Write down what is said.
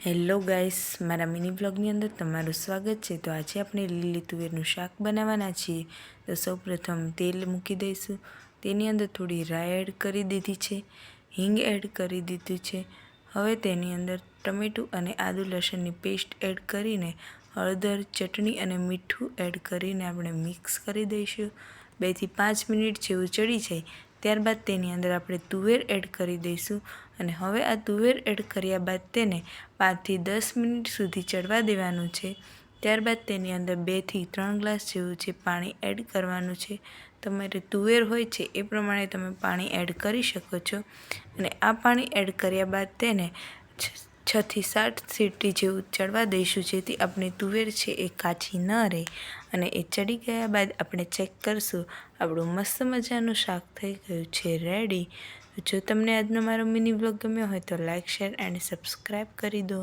Hello guys, મારા mini બ્લોગની અંદર તમારું સ્વાગત છે। તો આજે આપણે લીલી તુવેરનું શાક બનાવવાના છીએ। તો સૌપ્રથમ તેલ મૂકી દઈશું। તેની અંદર થોડી રાઈ એડ કરી દીધી છે, હિંગ એડ કરી દીધું છે। હવે તેની અંદર ટમેટું અને આદુ લસણની પેસ્ટ એડ કરીને હળદર, ચટણી અને મીઠું એડ કરીને આપણે મિક્સ કરી દઈશું। 2 થી 5 મિનિટ જેવું ચડી જાય ત્યારબાદ તેની અંદર આપણે તુવેર એડ કરી દઈશું અને હવે આ તુવેર એડ કર્યા બાદ તેને 5 થી 10 મિનિટ સુધી ચડવા દેવાનું છે। ત્યારબાદ તેની અંદર 2 થી 3 ગ્લાસ જેવું છે પાણી એડ કરવાનું છે। તમારે તુવેર હોય છે એ પ્રમાણે તમે પાણી એડ કરી શકો છો અને આ પાણી એડ કર્યા બાદ તેને 6 થી 7 સીટી જેવું ચડવા દઈશું, જેથી આપણી તુવેર છે એ કાચી ન રહે અને એ ચડી ગયા બાદ આપણે ચેક કરશું। આપણું મસ્ત મજાનું શાક થઈ ગયું છે રેડી। જો તમને આજનો મારો મિની બ્લોગ ગમ્યો હોય તો લાઇક, શેર એન્ડ સબસ્ક્રાઈબ કરી દો।